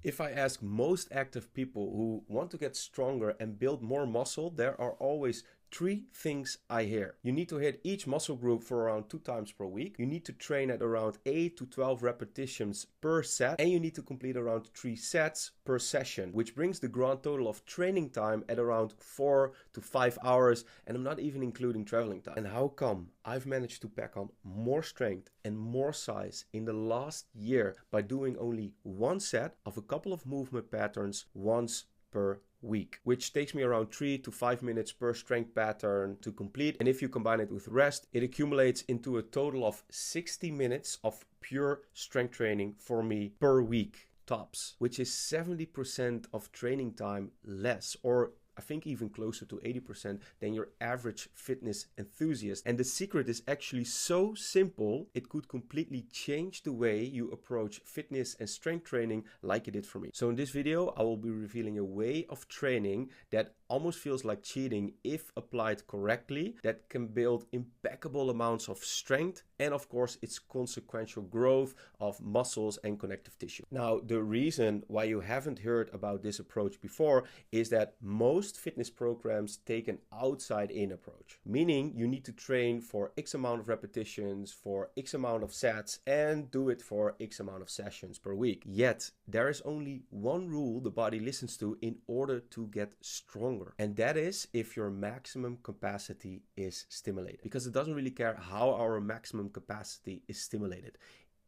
If I ask most active people who want to get stronger and build more muscle, there are always three things I hear. You need to hit each muscle group for around 2 times per week. You need to train at around 8 to 12 repetitions per set. And you need to complete around 3 sets per session, which brings the grand total of training time at around 4 to 5 hours. And I'm not even including traveling time. And how come I've managed to pack on more strength and more size in the last year by doing only one set of a couple of movement patterns once per week, which takes me around 3 to 5 minutes per strength pattern to complete. And if you combine it with rest, it accumulates into a total of 60 minutes of pure strength training for me per week tops, which is 70% of training time less, or I think even closer to 80% than your average fitness enthusiast. And the secret is actually so simple, it could completely change the way you approach fitness and strength training like it did for me. So in this video, I will be revealing a way of training that almost feels like cheating if applied correctly, that can build impeccable amounts of strength and of course its consequential growth of muscles and connective tissue. Now, the reason why you haven't heard about this approach before is that most fitness programs take an outside-in approach, meaning you need to train for X amount of repetitions, for X amount of sets, and do it for X amount of sessions per week. Yet, there is only one rule the body listens to in order to get stronger. And that is if your maximum capacity is stimulated. Because it doesn't really care how our maximum capacity is stimulated.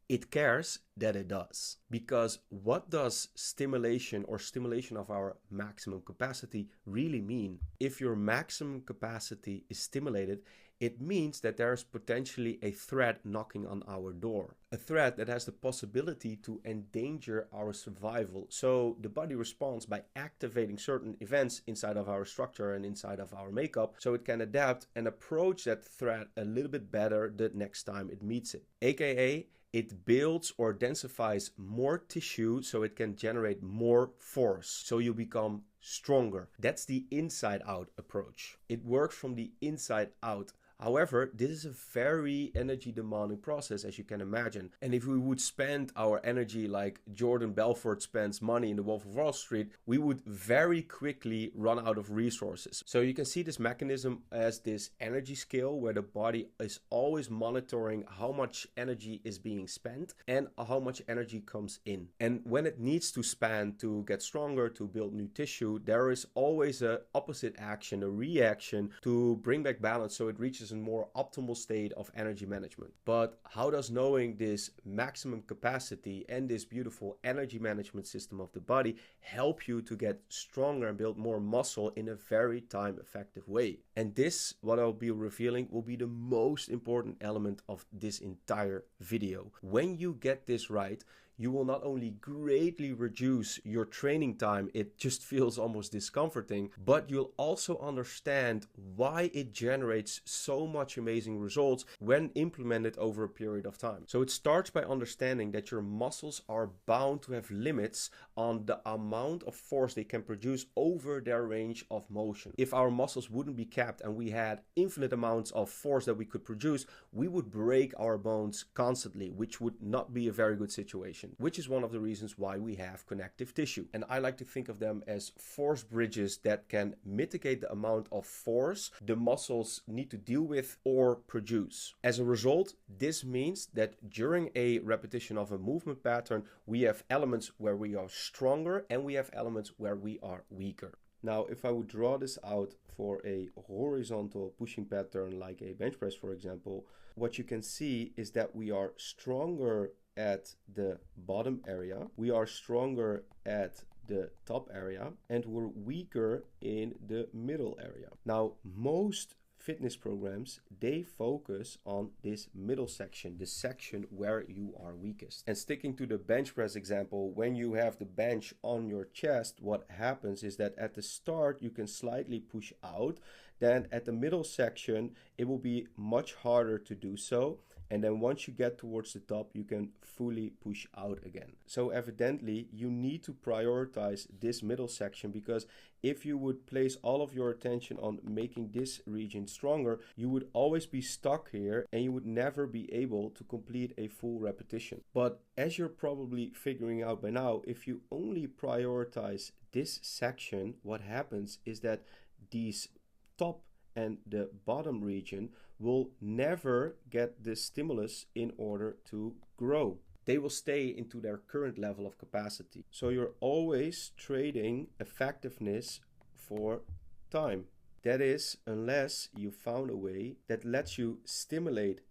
It cares that it does. Because what does stimulation or stimulation of our maximum capacity really mean? If your maximum capacity is stimulated, it means that there is potentially a threat knocking on our door. A threat that has the possibility to endanger our survival. So the body responds by activating certain events inside of our structure and inside of our makeup, so it can adapt and approach that threat a little bit better the next time it meets it. AKA, it builds or densifies more tissue so it can generate more force. So you become stronger. That's the inside out approach. It works from the inside out. However, this is a very energy demanding process, as you can imagine. And if we would spend our energy like Jordan Belfort spends money in The Wolf of Wall Street, we would very quickly run out of resources. So you can see this mechanism as this energy scale where the body is always monitoring how much energy is being spent and how much energy comes in. And when it needs to spend to get stronger, to build new tissue, there is always an opposite action, a reaction to bring back balance so it reaches a more optimal state of energy management. But how does knowing this maximum capacity and this beautiful energy management system of the body help you to get stronger and build more muscle in a very time effective way? And this, what I'll be revealing, will be the most important element of this entire video. When you get this right, you will not only greatly reduce your training time, it just feels almost discomforting, but you'll also understand why it generates so much amazing results when implemented over a period of time. So it starts by understanding that your muscles are bound to have limits on the amount of force they can produce over their range of motion. If our muscles wouldn't be capped and we had infinite amounts of force that we could produce, we would break our bones constantly, which would not be a very good situation. Which is one of the reasons why we have connective tissue. And I like to think of them as force bridges that can mitigate the amount of force the muscles need to deal with or produce. As a result, this means that during a repetition of a movement pattern, we have elements where we are stronger and we have elements where we are weaker. Now, if I would draw this out for a horizontal pushing pattern like a bench press, for example, what you can see is that we are stronger at the bottom area, we are stronger at the top area, and we're weaker in the middle area. Now, most fitness programs, they focus on this middle section, the section where you are weakest. And sticking to the bench press example, when you have the bench on your chest, what happens is that at the start you can slightly push out, then at the middle section it will be much harder to do so. And then once you get towards the top, you can fully push out again. So evidently, you need to prioritize this middle section, because if you would place all of your attention on making this region stronger, you would always be stuck here and you would never be able to complete a full repetition. But as you're probably figuring out by now, if you only prioritize this section, what happens is that these top and the bottom region will never get the stimulus in order to grow. They will stay into their current level of capacity. So you're always trading effectiveness for time. That is, unless you found a way that lets you stimulate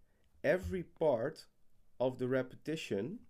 every part of the repetition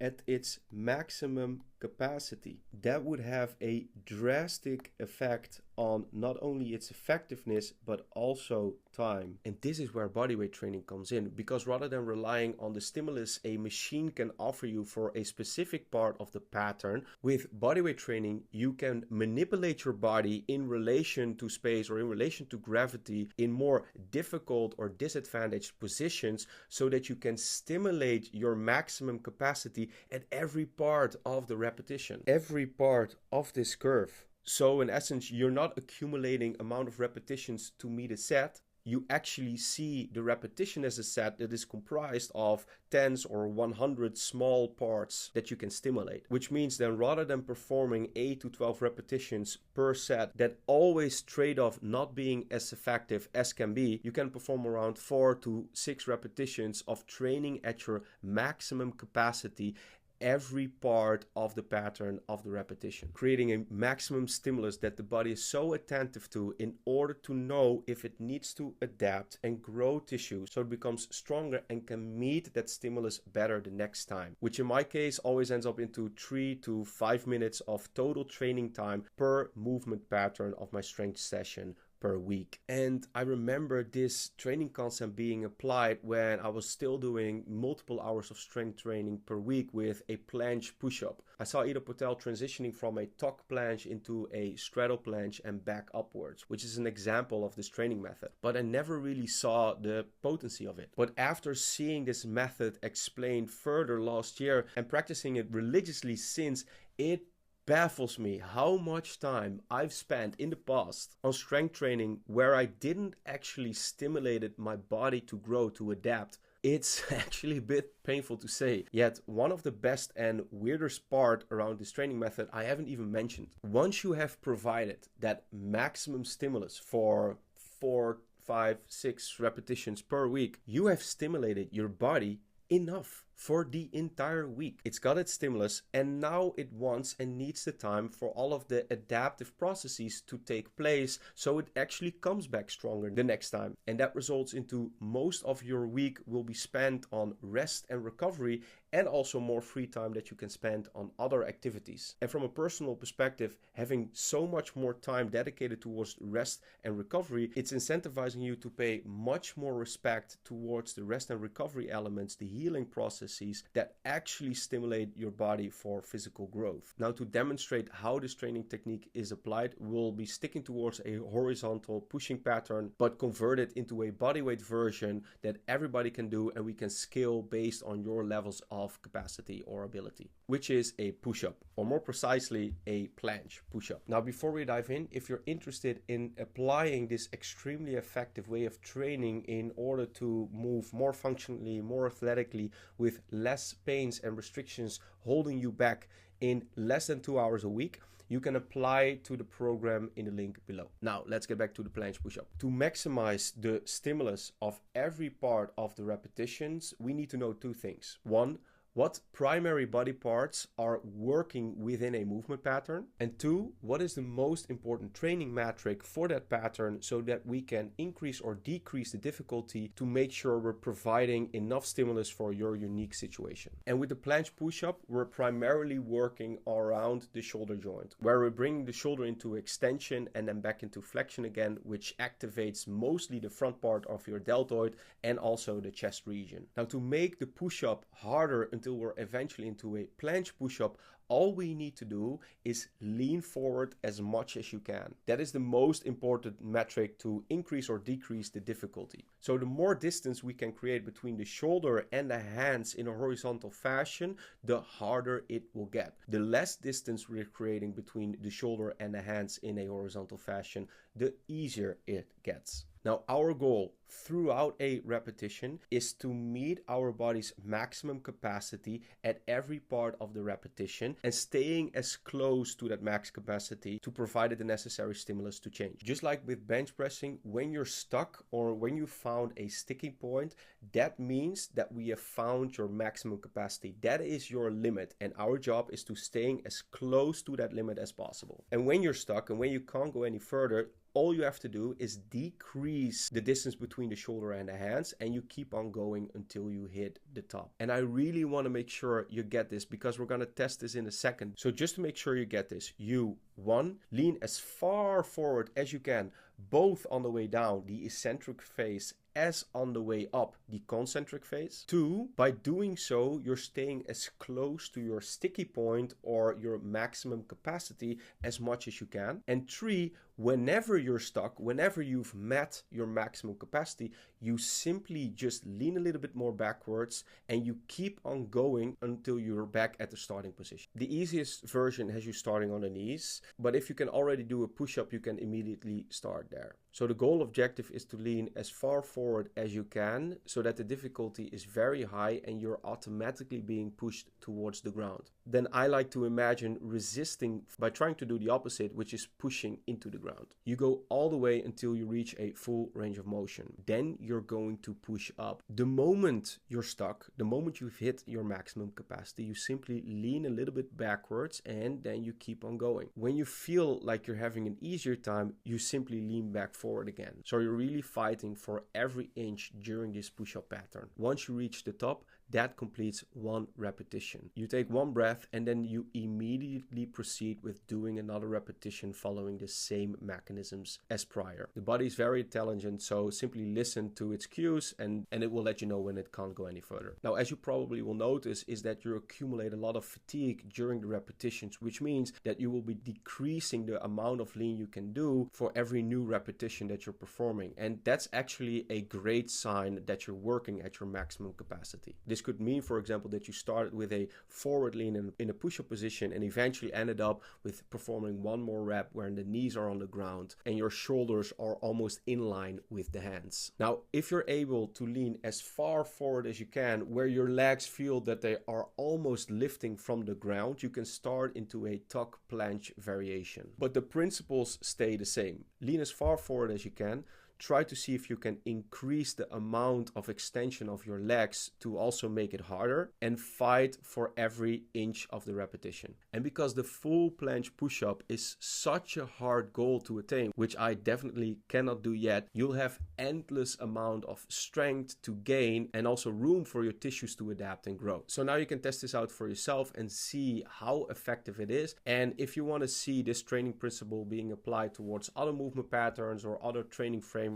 at its maximum capacity. That would have a drastic effect on not only its effectiveness but also time. And this is where bodyweight training comes in, because rather than relying on the stimulus a machine can offer you for a specific part of the pattern, with bodyweight training you can manipulate your body in relation to space or in relation to gravity in more difficult or disadvantaged positions, so that you can stimulate your maximum capacity at every part of the repetition, every part of this curve. So in essence, you're not accumulating amount of repetitions to meet a set. You actually see the repetition as a set that is comprised of tens or 100 small parts that you can stimulate. Which means then, rather than performing 8 to 12 repetitions per set that always trade off not being as effective as can be, you can perform around 4 to 6 repetitions of training at your maximum capacity every part of the pattern of the repetition, creating a maximum stimulus that the body is so attentive to in order to know if it needs to adapt and grow tissue so it becomes stronger and can meet that stimulus better the next time, which in my case always ends up into 3 to 5 minutes of total training time per movement pattern of my strength session per week. And I remember this training concept being applied when I was still doing multiple hours of strength training per week with a planche push-up. I saw Ido Portal transitioning from a tuck planche into a straddle planche and back upwards, which is an example of this training method. But I never really saw the potency of it. But after seeing this method explained further last year and practicing it religiously since, it baffles me how much time I've spent in the past on strength training where I didn't actually stimulate my body to grow, to adapt. It's actually a bit painful to say. Yet one of the best and weirdest part around this training method I haven't even mentioned. Once you have provided that maximum stimulus for 4, 5, 6 repetitions per week, you have stimulated your body enough for the entire week. It's got its stimulus, and now it wants and needs the time for all of the adaptive processes to take place so it actually comes back stronger the next time. And that results into most of your week will be spent on rest and recovery, and also more free time that you can spend on other activities. And from a personal perspective, having so much more time dedicated towards rest and recovery, it's incentivizing you to pay much more respect towards the rest and recovery elements, the healing processes that actually stimulate your body for physical growth. Now, to demonstrate how this training technique is applied, we'll be sticking towards a horizontal pushing pattern, but convert it into a bodyweight version that everybody can do, and we can scale based on your levels of capacity or ability, which is a push-up, or more precisely, a planche push-up. Now, before we dive in, if you're interested in applying this extremely effective way of training in order to move more functionally, more athletically, with less pains and restrictions holding you back in less than 2 hours a week, you can apply to the program in the link below. Now, let's get back to the planche push-up. To maximize the stimulus of every part of the repetitions, we need to know two things. One, what primary body parts are working within a movement pattern? And two, what is the most important training metric for that pattern so that we can increase or decrease the difficulty to make sure we're providing enough stimulus for your unique situation? And with the planche push-up, we're primarily working around the shoulder joint, where we're bringing the shoulder into extension and then back into flexion again, which activates mostly the front part of your deltoid and also the chest region. Now, to make the push-up harder until until we're eventually into a planche push-up, all we need to do is lean forward as much as you can. That is the most important metric to increase or decrease the difficulty. So the more distance we can create between the shoulder and the hands in a horizontal fashion, the harder it will get. The less distance we're creating between the shoulder and the hands in a horizontal fashion, the easier it gets. Now, our goal throughout a repetition is to meet our body's maximum capacity at every part of the repetition and staying as close to that max capacity to provide it the necessary stimulus to change. Just like with bench pressing, when you're stuck or when you found a sticking point, that means that we have found your maximum capacity. That is your limit, and our job is to staying as close to that limit as possible. And when you're stuck and when you can't go any further, all you have to do is decrease the distance between the shoulder and the hands, and you keep on going until you hit the top. And I really want to make sure you get this because we're going to test this in a second. So just to make sure you get this, you, one, lean as far forward as you can, both on the way down, the eccentric phase, as on the way up, the concentric phase. Two, by doing so, you're staying as close to your sticky point or your maximum capacity as much as you can. And three, whenever you're stuck, whenever you've met your maximum capacity, you simply just lean a little bit more backwards and you keep on going until you're back at the starting position. The easiest version has you starting on the knees, but if you can already do a push-up, you can immediately start there. So the goal objective is to lean as far forward as you can so that the difficulty is very high and you're automatically being pushed towards the ground. Then I like to imagine resisting by trying to do the opposite, which is pushing into the ground. You go all the way until you reach a full range of motion. Then you're going to push up. The moment you're stuck, the moment you've hit your maximum capacity, you simply lean a little bit backwards and then you keep on going. When you feel like you're having an easier time, you simply lean back forward again. So you're really fighting for every inch during this push-up pattern. Once you reach the top, that completes one repetition. You take one breath and then you immediately proceed with doing another repetition following the same mechanisms as prior. The body is very intelligent, so simply listen to its cues and it will let you know when it can't go any further. Now, as you probably will notice, is that you accumulate a lot of fatigue during the repetitions, which means that you will be decreasing the amount of lean you can do for every new repetition that you're performing. And that's actually a great sign that you're working at your maximum capacity. This could mean, for example, that you started with a forward lean in a push-up position and eventually ended up with performing one more rep where the knees are on the ground and your shoulders are almost in line with the hands. Now, if you're able to lean as far forward as you can, where your legs feel that they are almost lifting from the ground, you can start into a tuck planche variation. But the principles stay the same. Lean as far forward as you can. Try to see if you can increase the amount of extension of your legs to also make it harder, and fight for every inch of the repetition. And because the full planche push-up is such a hard goal to attain, which I definitely cannot do yet, you'll have endless amount of strength to gain and also room for your tissues to adapt and grow. So now you can test this out for yourself and see how effective it is. And if you want to see this training principle being applied towards other movement patterns or other training frameworks,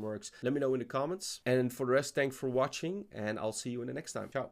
let me know in the comments. And for the rest, thanks for watching and I'll see you in the next time. Ciao.